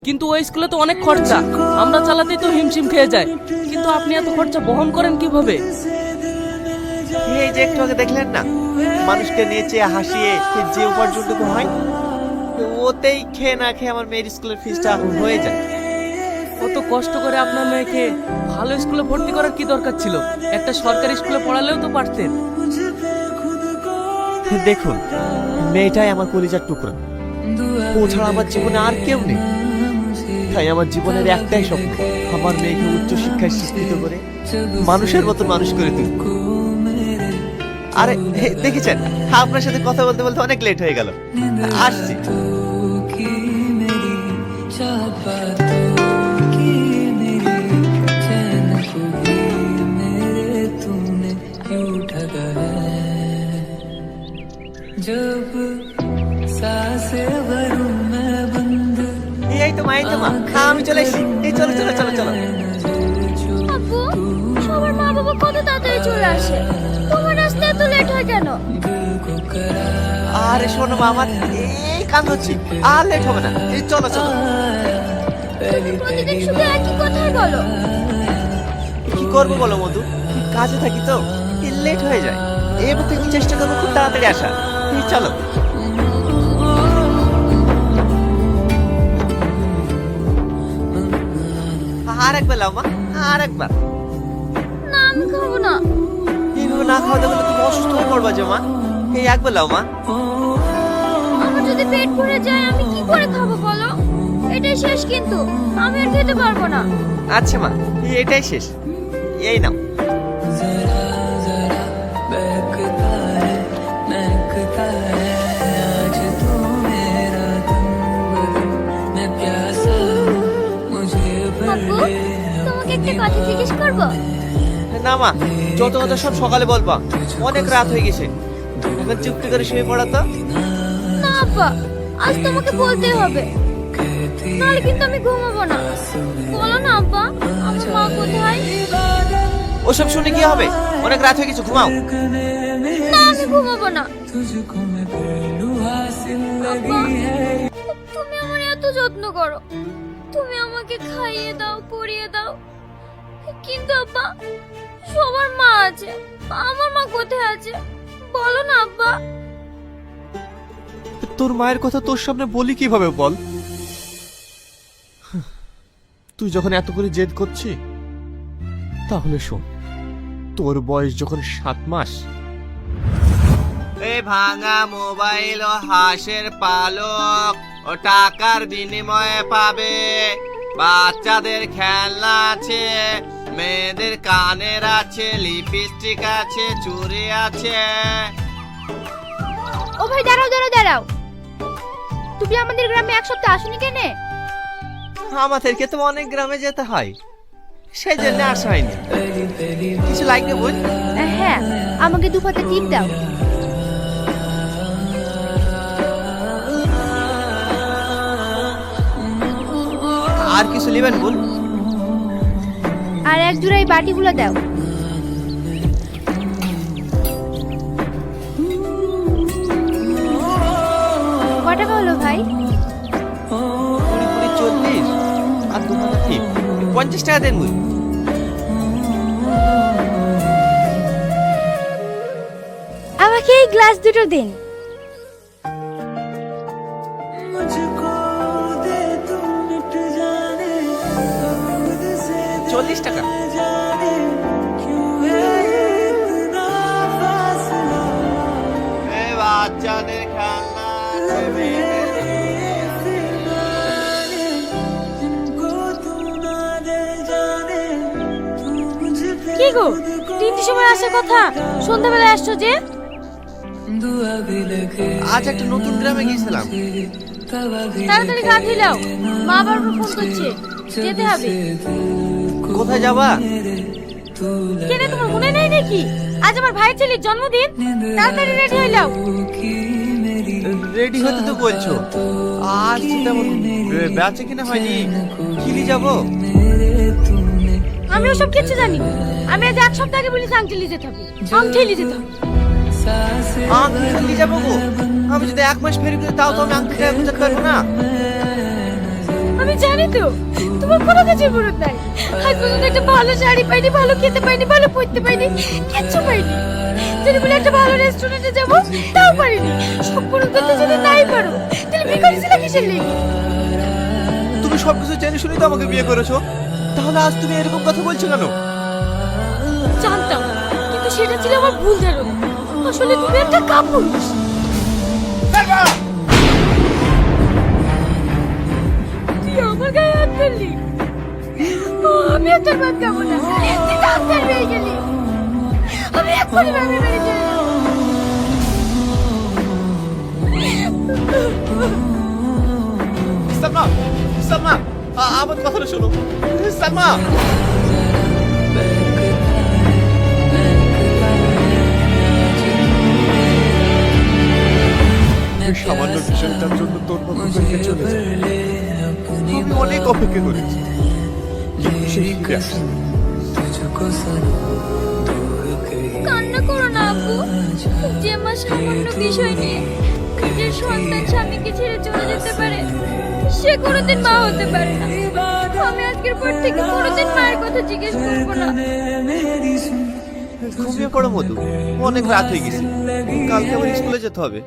কিন্তু ওই স্কুলে তো অনেক খরচা, আমরা চালাতেই তো হিমশিম খেয়ে যায়। কিন্তু আপনি এত খরচা বহন করেন কিভাবে? এই যে একটু আগে দেখলেন না, মানুষকে নেচে হাসিয়ে যে উপার্জনটুকু হয়, ওতেই খেয়ে না খেয়ে আমার মেয়ের স্কুলের ফিসটা হয়ে যায়। কত কষ্ট করে আপনার মেয়েকে ভালো স্কুলে ভর্তি করার কি দরকার ছিল? একটা সরকারি স্কুলে পড়ালেও তো পারতেন। দেখুন, মেয়েটাই আমার কলিজার টুকরা, ও ছাড়া আমার জীবনে আর কেউ নেই। তাই আমার জীবনের একটাই স্বপ্ন, আমার মেয়েকে উচ্চ শিক্ষায় শিক্ষিত করে মানুষের মতো মানুষ করে তুলব। আরে দেখেছেন, আপনার সাথে কথা বলতে বলতে অনেক লেট হয়ে গেল, আসছি। এই তো মা, এই তো মা, আমি চলে এসেছি। এই চলো চলো চলো চলো। আপু, সবার মা বাবা কত তাড়াতাড়ি চলে আসে, তোমার আসতে এত লেট হয় কেন? আরে শোনো মা, আমার এই কাজ হচ্ছে, আর লেট হবে না। এই চলো চলো। প্রতিদিন শুধু একই কথাই বলো। কি করবো বলো মধু, কাজে থাকি তো লেট হয়ে যায়। এবার থেকে চেষ্টা করবো খুব তাড়াতাড়ি আসা। এই চলো। আর একবার লাও মা, আর একবার। না, আমি খাবো না। এইভাবে না খাওয়া দাওয়া করলে তুমি অসুস্থ হয়ে পড়বা যে মা। এই একবার লাও মা। আমার যদি পেট ভরে যায় আমি কি করে খাবো বলো? এটাই শেষ, কিন্তু আমি আর খেতে পারবো না। আচ্ছা মা, এটাই শেষ। এই নাও। আপু, তোমাকে একটা কথা জিজ্ঞেস করবো? না মা, যত কথা সব সকালে বলবা, অনেক রাত হয়ে গেছে। এখন চুপটি করে শুয়ে পড়া তো। না আপা, আজ তোমাকে বলতেই হবে, নাহলে কিন্তু আমি ঘুমাবো না। বলো না আপা, আমার মা কোথায়? ওসব শুনে কি হবে, অনেক রাত হয়ে গেছে, ঘুমাও। না, আমি ঘুমাবো না। আপা, তুমি আমার এত যত্ন করো, তুমি আমাকে খাইয়ে দাও, পরিয়ে দাও, কিন্তু আব্বা সবার মা আছে, আমার মা কোথায় আছে? বলো না আব্বা। তোর মায়ের কথা তোর সামনে বলি কিভাবে বল? তুই যখন এত করে জেদ করছি, তাহলে শোন, তোর বয়স যখন 7 মাস, এই ভাঙা মোবাইল ও হাঁসের পালক ও টাকার বিনিময়ে পাবে। বাচ্চাদের খেলনা আছে, মেয়েদের কানের আছে, লিপস্টিক আছে, চুড়ি আছে। ও ভাই, দাঁড়াও দাঁড়াও দাঁড়াও, তুমি আমাদের গ্রামে এক সপ্তাহ আসুনি কেনে? আমাদেরকে তো অনেক গ্রামে যেতে হয়, সেই জন্য আসা হয়নি। কিছু লাগবে বল? হ্যাঁ, আমাকে 2 পাতা টিপ দাও। আর কিছু নেবেন বল? আর এক জোড়া এই বাটিগুলো দাও। কত টাকা হলো ভাই? 20, 40 আর 2 টাকা ঠিক 50 টাকা দেন বল। আমাকে এই গ্লাস দুটো দিন। 40 টাকা। বাচ্চাদের খেলনা আছে, কি গো, 3টির সময় আসার কথা, সন্ধ্যাবেলায় আসছো যে? আজ একটা নতুন গ্রামে গিয়েছিলাম। তাড়াতাড়ি গা ধুই নাও, মা বারবার ফোন করছে, যেতে হবে। কোথায় যাবা? কেন, তোমার মনে নেই নাকি আজ আমার ভাইয়ের ছেলের জন্মদিন? তাড়াতাড়ি রেডি হয়ে নাও। রেডি হতে তো বলছো, আজ তেমন বেচে কিনা হয়নি, কিলি যাবো। আমি ওসব কিছু জানি না। আমি আজ 1 সপ্তাহ আগে বলেছি আংটি যেতে হবে, আংটি যেতে হবে। আংটি যাবো গো? আমি যদি 1 মাস ফেরি করি তাও তো আমি আংটি বুঝতে পারবো না। আমি আমি জানি তো তোমার কোনো কিছুর মুরত নাই। আজ পর্যন্ত একটা ভালো শাড়ি পাইনি, ভালো খেতে পাইনি, ভালো পড়তে পাইনি, কিচ্ছু পাইনি। যদি বলে একটা ভালো রেস্টুরেন্টে যাবো তাও পারিনি। সম্পূর্ণ করতে যদি নাই পারো তাহলে বিয়ে করেছিলে কিসের লেগে? তুমি সবকিছু জেনে শুনেই তো আমাকে বিয়ে করেছো, তাহলে আজ তুমি এরকম কথা বলছো কেন? জানতাম, কিন্তু সেটা ছিল আমার ভুল ধারণা। আসলে তুমি একটা কাপুরুষ। তুই আমার গায়ে হাত ফেললি। আমি আর তোর ভাত খাবো না। তুই তো হাত ফেল হয়ে গেলি। আমি এক্ষুনি বাপের বাড়ি চলে যাবো। সালমা, সালমা, আমার কথাটা শোনো। সালমা, এই সামান্য বিষয়টার জন্য তোর বাবা বেরিয়ে চলে যায়। আমি অনেক অপেক্ষা করেছি, কিন্তু সে ফিরে আসে। কান্না করো না আপু। যে মা সামান্য বিষয় নিয়ে নিজের সন্তান স্বামীকে ছেড়ে চলে যেতে পারে, সে কোনোদিন মা হতে পারে না। আমি আজকের পর থেকে কোনোদিন মায়ের কথা জিজ্ঞেস করবো না। ঘুমিয়ে পড়ো মধু, অনেক রাত হয়ে গেছে, কালকে আবার স্কুলে যেতে হবে।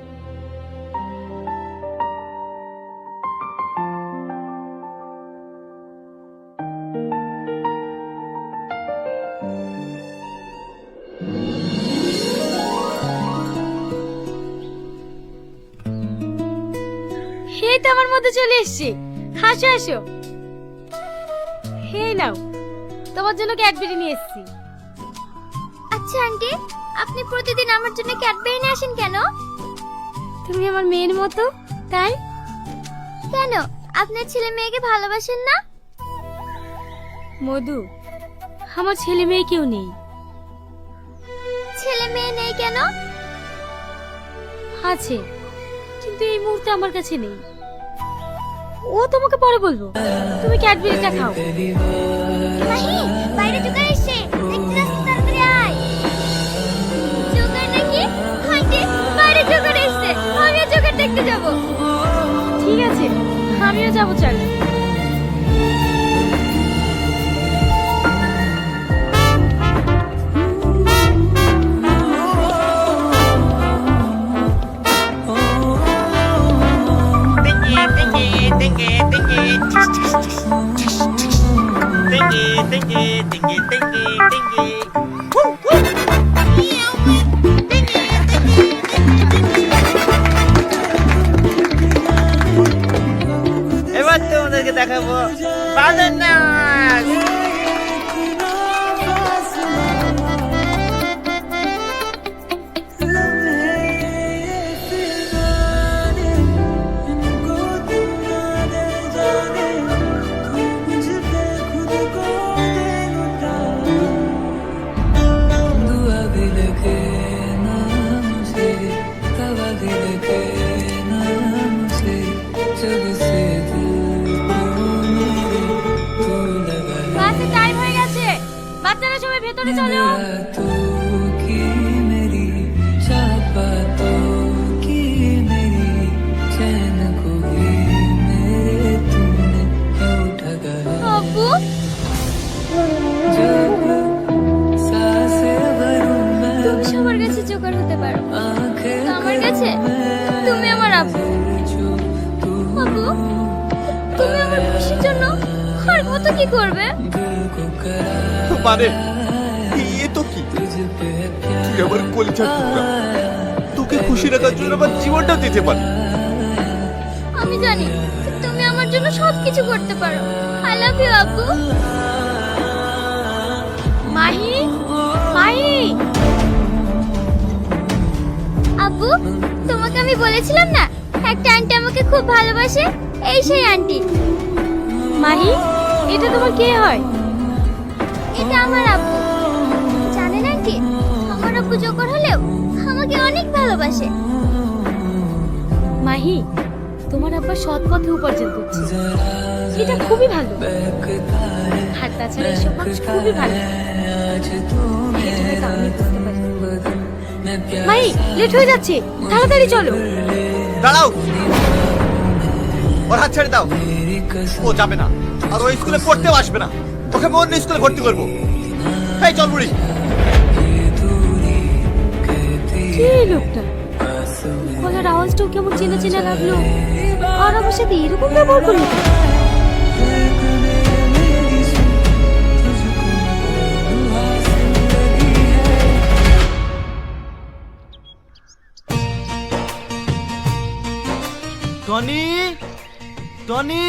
এই তো আমার মধ্যে চলে এসেছি। হাসো হাসো। এই নাও, তোমার জন্য ক্যাডবেরি নিয়ে এসেছি। আচ্ছা আন্টি, আপনি প্রতিদিন আমার জন্য ক্যাডবেরি নিয়ে আসেন কেন? তুমি আমার মেয়ের মতো, তাই? কেন, আপনার ছেলে মেয়েকে ভালোবাসেন না? মধু, আমার ছেলে মেয়ে কেউ নেই। ছেলে মেয়ে নেই কেন? আছে, কিন্তু এই মুহূর্তে আমার কাছে নেই। ও তোমাকে পরে বলবো, তুমি ক্যাডবেরিটা খাও। মাহি, বাইরে জোগাড় এসেছে, দেখতে যাচ্ছি, তাড়াতাড়ি আয়। জোগাড় নাকি? আন্টি, বাইরে জোগাড় এসেছে, আমিও জোগাড় দেখতে যাব। ঠিক আছে, আমিও যাবো, চল। এবার তোমাদেরকে দেখাবো বাঁদর নাচ। বাসে টাইম হয়ে গেছে, বাচ্চারা সবাই ভেতরে চলো। আব্বু, তুমি সবার কাছে জোগাড় হতে পারো, কিন্তু আমার কাছে তুমি আমার আব্বু। আব্বু, তুমি আমার খুশির জন্য আর কত কি করবে? মানে এ তো কি, তুই আমার কলিজার টুকরা, তোকে খুশি রাখার জন্য আমার জীবনটা দিতে পারি। আমি জানি তুমি আমার জন্য সবকিছু করতে পারো। আই লাভ ইউ আব্বু। মাহি, মাহি। আব্বু, তোমাকে আমি বলেছিলাম না একটা আন্টি আমাকে খুব ভালোবাসে, এই সেই আন্টি। মাহি, এটা তোমার কে হয়? এটা আমার আব্বু। জানেন আন্টি, আমার আব্বু জোকর হলেও আমাকে অনেক ভালোবাসে। মাহি, তোমার আব্বা সৎ পথে উপার্জন করছে, এটা খুবই ভালো। আর তাছাড়া এসব মানুষ খুবই ভালো। এটা আমি বুঝতে পারি। মাহি, লেট হয়ে যাচ্ছে, তাড়াতাড়ি চলো। দাঁড়াও, ওর হাত ছেড়ে দাও। ও যাবে না, আর ওই স্কুলে পড়তেও আসবে না। ওকে আমি অন্য স্কুলে ভর্তি করবো। এই চল বুড়ি। কে এই লোকটা? গলার আওয়াজটাও কেমন চেনা চেনা লাগলো, আর আমার সাথে এরকম ব্যবহার করলো কেন? টনি, টনি,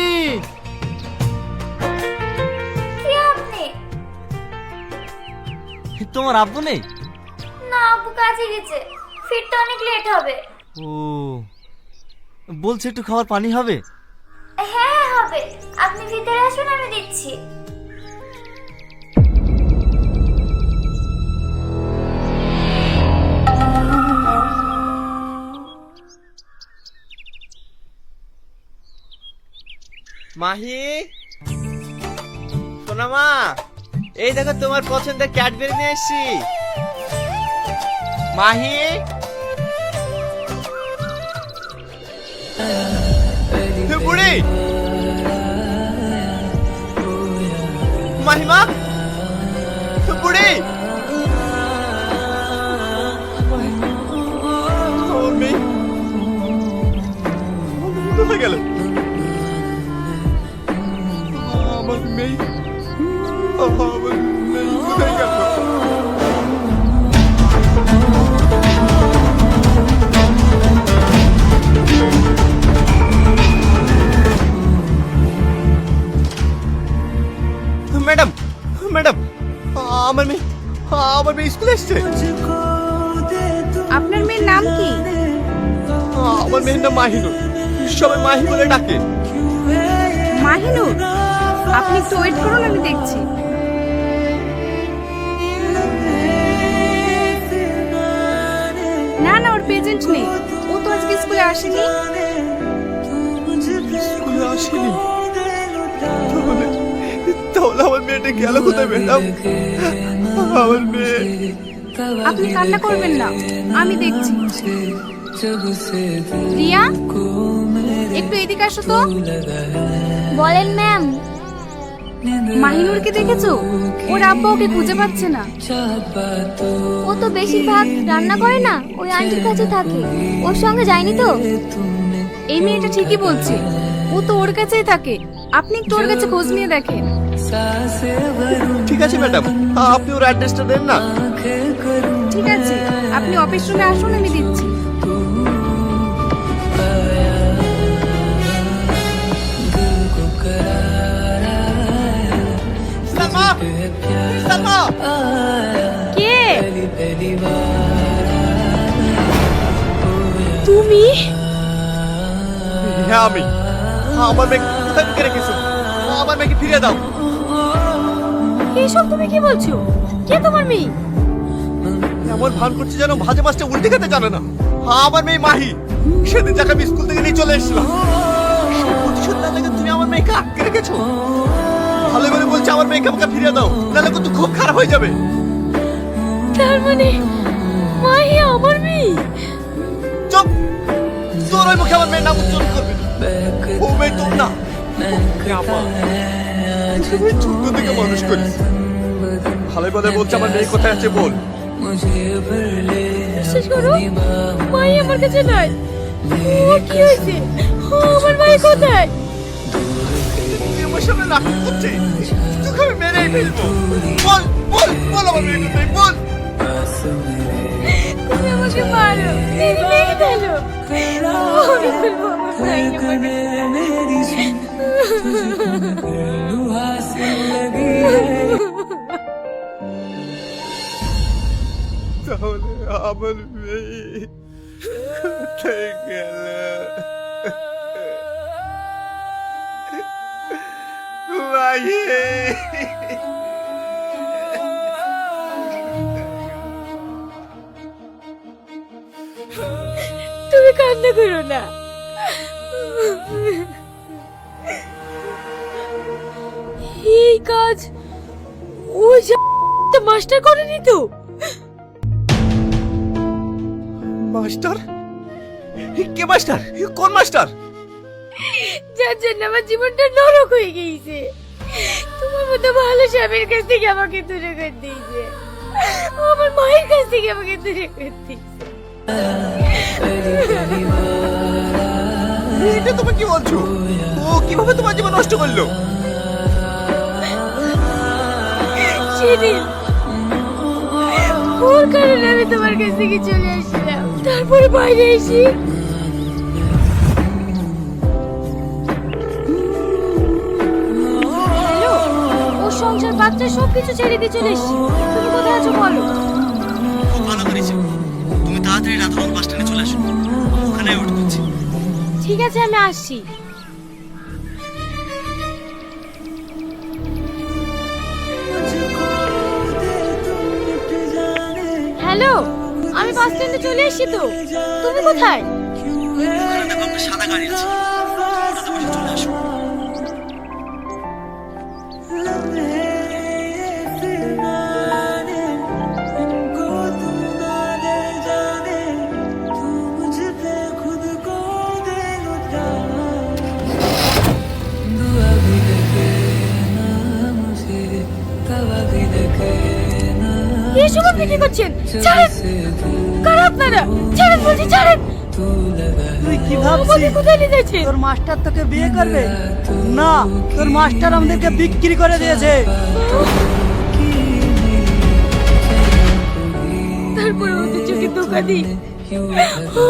কে আপনি? তোমার আব্বু নেই? না, আব্বু কাজে গেছে, ফিরতে অনেক লেট হবে। ও বলছে একটু খাবার পানি হবে? হ্যাঁ হবে, আপনি ভিতরে আসুন, আমি দিচ্ছি। মাহি, সোনা মা, এই দেখো তোমার পছন্দের ক্যাডবেরি নিয়ে এসেছি। মাহি, বুড়ি, মাহিমা, বুড়ি, আমার মেয়ে কোথায় গেল? আমার মেয়ে কোথায় গেল? ম্যাডাম, ম্যাডাম, আমার মেয়ে স্কুলে এসছে। আপনার মেয়ের নাম কি? আমার মেয়ের নাম মাহিনুর, সবাই মাহি বলে ডাকে। মাহিনুর, আপনি একটু ওয়েট করুন, আমি দেখছি। না না, ওর প্রেজেন্ট নেই, ও তো আজকে স্কুলে আসেনি। স্কুলে আসেনি? তাহলে আমার মেয়েটা গেল কোথায় ম্যাডাম? আমার মেয়ে। আপনি কান্না করবেন না, আমি দেখছি। রিয়া, একটু এদিকে আসো তো। বলেন ম্যাম। মাহিনুরকে দেখেছো? ওর আব্বা ওকে খুঁজে পাচ্ছে না। ও তো বেশিরভাগ রান্না করে না, ওই আন্টির কাছে থাকে, ওর সঙ্গে যায়নি তো। এই মেয়েটা ঠিকই বলছে, ও তো ওর কাছেই থাকে। আপনি একটু ওর কাছে খোঁজ নিয়ে দেখেন। ঠিক আছে ম্যাডাম, আপনি ওর অ্যাড্রেসটা দেন না। ঠিক আছে, আপনি অফিস রুমে আসুন, আমি দিচ্ছি। সালমা, সালমা, কে? তুমি? হ্যাঁ আমি। আমার মেয়ে কোথায় লুকিয়ে রেখেছো? আমার মেয়েকে ফিরিয়ে দাও। এসব তুমি কি বলছো? কে তোমার মেয়ে? এমন ভান করছে যেন ভাজে মাছটা উল্টে খেতে জানে না। আমার মেয়ে মাহি, সেদিন যাকে আমি স্কুল থেকে নিয়ে চলে এসেছিলাম, সেই প্রতিশোধ না লেগে তুমি আমার মেয়েকে আটকে রেখেছো। ভালো করে বলছে আমার মেয়েকে আমাকে ফিরিয়ে দাও, নাহলে কিন্তু খুব খারাপ হয়ে যাবে। তার মানে মাহি আমার মেয়ে? চুপ! তোর ওই মুখে আমার মেয়ের নাম উচ্চারণ করবে না। ও মেয়ে তোর না, তুমি ছোট থেকে মানুষ করিস। ভালো ভালো বলছে আমার মেয়ে কোথায় আছে বল। বিশ্বাস করো, মাই আমার কাছে নাই। ও কি হয়েছে? ও আমার মাই কোথায়? আমার সামনে নাটক করছে, তোকে আমি মেরেই ফেলবো। বল বল বল আমার মেয়ে কোথায় বল। তুমি আমাকে মারো, মেরে মেরে ফেলো। আমি বলবো আমার ভাইকে তাহলে আমার মেয়ে কোথায় গেল? মাহি, তুমি কান্না করো না। এই কাজ ওই যে মাস্টার করেনি তো? মাস্টার? কে মাস্টার? কোন মাস্টার? যার জন্য আমার জীবনটা নরক হয়ে গিয়েছে। তোমার মতো ভালো স্বামীর কাছ থেকে আমাকে দূরে করে দিয়েছে, আমার মায়ের কাছ থেকে আমাকে দূরে করে দিয়েছে। এটা তুমি কি বলছো? ও কিভাবে তোমার জীবন নষ্ট করলো? সেদিন ওর কারণে আমি তোমার কাছ থেকে চলে আসছিলাম, তারপরে বাইরে এসে ও সংসার বাচ্চা সবকিছু ছেড়ে দিয়ে চলে এসেছি। তুমি কোথায় আছো বলো? ভালো করেছো, তুমি তাড়াতাড়ি রাধারণ বাস স্ট্যান্ডে চলে আসো, ওখানে ওয়েট করছি। ঠিক আছে, আমি আসছি। হ্যালো, আমি বাস স্ট্যান্ডে চলে এসেছি তো, তুমি কোথায়? ওখানে দেখো একটা সাদা গাড়ি আছে, ওটাতে বসে চলে আসো। এসব আপনি কি করছেন? ছাড়েন, কারা আপনারা? ছাড়েন বলছি, ছাড়েন। তুই কি আমাকে ভাবছিস কোথায় নিয়ে যাচ্ছেন? তোর মাস্টার তোকে বিয়ে করবে? না, তোর মাস্টার আমাদেরকে বিক্রি করে দিয়েছে। তারপরে ওদের চোখে ধোকা দিই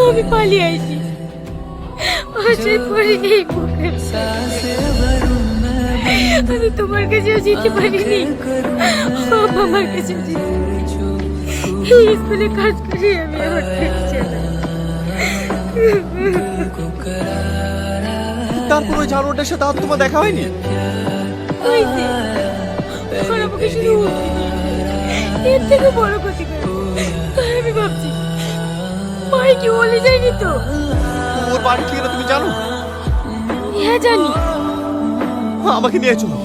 আমি পালিয়ে আসি। আশায় পড়ে নেই বুকে। আমি তোমার কাছেও যেতে পারিনি, আমার কাছে এই স্কুলে কাজ করে আমি আমার তারপর ওই জানোয়ারটার সাথে আর তোমার দেখা হয়নি? হয়েছে। আর আমাকে শুধু হুমকি দিয়েছে, এর থেকে বড় ক্ষতি করে। তাই আমি ভাবছি ভাই কি বলে যায়নি তো? ওর বাড়ি ঠিকানা তুমি জানো? হ্যাঁ জানি। আমাকে নিয়ে চলো।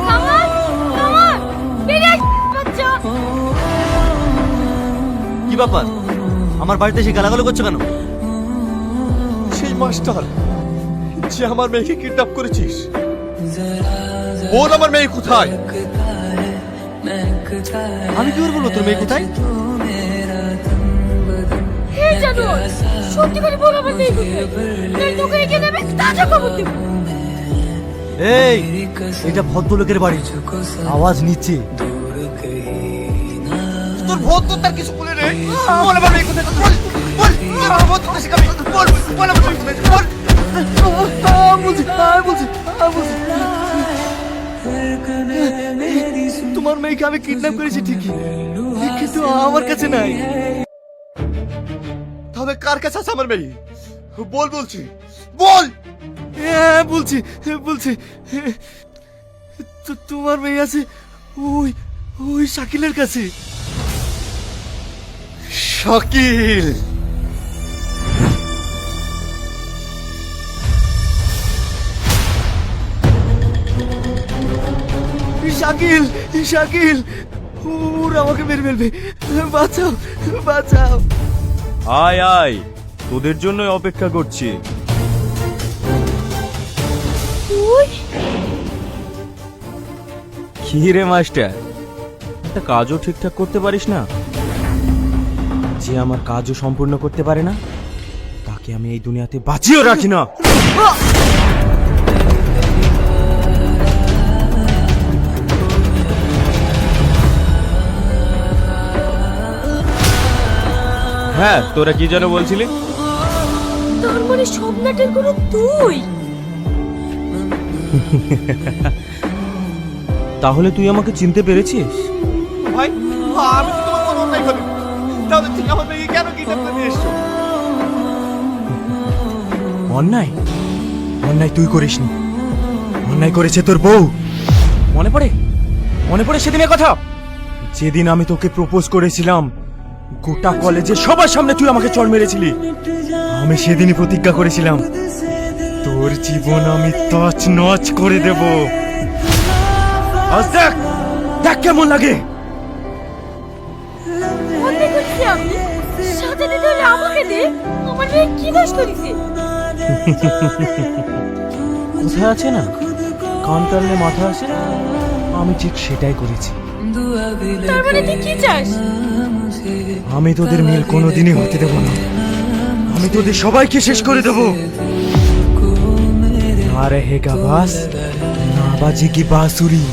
কামাল, কামাল, বেরিয়ে আস, বাচ্চা। কি ব্যাপার, আমার বাড়িতে এসে গালাগালি করছো কেন? সেই মাস্টার যে আমার মেয়েকে কিডন্যাপ করেছিস, বল আমার মেয়ে কোথায়? আমি কি করে বলবো তোর মেয়ে কোথায়? হে জানো, সত্যি করে বল আমার মেয়ে কোথায়? এই তোকে এখানে আমি তাজা খবর দেব। এই, এটা ভদ্রলোকের বাড়ি, আওয়াজ নিচে। তোর ভদ্র তার কিছু বলে রে, বল আমার মেয়ে কোথায়? বল বল, আমার ভদ্রতা শিখাবি, বল বল আমার মেয়ে কোথায়? বল। বলছি তোমার মেয়েকে আমি কিডন্যাপ করেছি ঠিকই, কিন্তু আমার কাছে নাই। তবে কার কাছে আছে আমার মেয়ে? বল, বলছি বল। হ্যাঁ বলছি বলছি, তোমার মেয়ে আছে ওই ওই শাকিলের কাছে। শাকিল? শাকিল, শাকিল, ওরা আমাকে মেরে ফেলবে, বাঁচাও বাঁচাও। আয় আয়, তোদের জন্যই অপেক্ষা করছি। কি রে মাস্টার, একটা কাজও ঠিকঠাক করতে পারিস না? যে আমার কাজও সম্পূর্ণ করতে পারে না, তাকে আমি এই দুনিয়াতে বাঁচিয়েও রাখি না। হ্যাঁ, তোরা কি যেন বলছিলি? তার মানে সব নাটের কোনো তুই? তাহলে তুই আমাকে চিনতে পেরেছিস? ভাই, আমি তো তোমার কোনো অন্যায় করিনি, তাহলে তুমি আমার মেয়েকে কেন কিডন্যাপ করে নিয়ে এসছো? অন্যায়? অন্যায় তুই করিসনি, অন্যায় করেছে তোর বউ। মনে পড়ে? মনে পড়ে সেদিনের কথা, যেদিন আমি তোকে প্রপোজ করেছিলাম? গোটা কলেজে সবার সামনে তুই আমাকে চড় মেরেছিলি। আমি সেদিনই প্রতিজ্ঞা করেছিলাম, তোর জীবন আমি তছ নছ করে দেব। আজ দেখ, দেখ কেমন লাগে। দিছি আমি, সাথে দিতে হলে আমাকে দে। আমার মেয়ে কি দোষ করেছে? কোথায় আছে না, কান টানলে মাথা আসে, আমি ঠিক সেটাই করেছি। তার মানে তুই কি চাস? আমি তোদের মিল কোনোদিনই হতে দেবো না। আমি তোদের সবাইকে শেষ করে দেবো। না रहेगा बास, ना बाजेगी बांसुरी।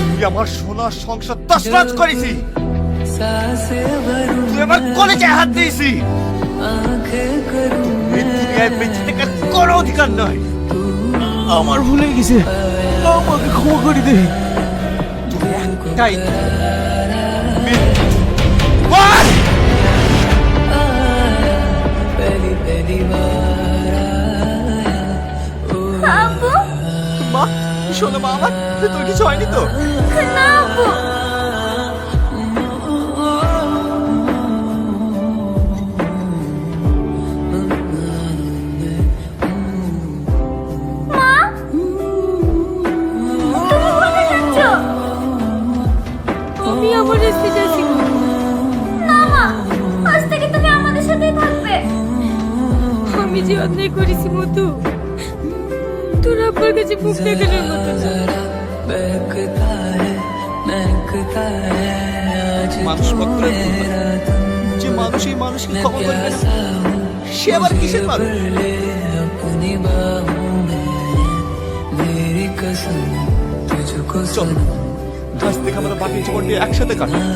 তুই আমার সোনার সংসার তছনছ করেছি, তুই আমার কলেজে হাত দিয়েছি। এই দুনিয়ায় বেঁচে থাকার কোনো অধিকার নয়। আমার ভুলে গেছে, আমাকে ক্ষমা করে দে। তুই একটাই বল! আব্বু, মা, শোনো মা, আমার তোর কিছু হয়নি তো? না আব্বু। মা, তুমি কোথায় যাচ্ছ? আমি আমার রাস্তে যাচ্ছি। না মা, আজ থেকে তুমি আমাদের সাথেই থাকবে। আমি যে অন্যায় করেছি মধু, তোর আব্বার কাছে মুখ দেখানোর মতো না। মানুষ ভক্তরা যে মানুষ এই মানুষকে ক্ষমা করবে না, সে আবার কিসের মানুষ? চল, আজ থেকে আমরা বাকি জীবনটি একসাথে কাটাবো।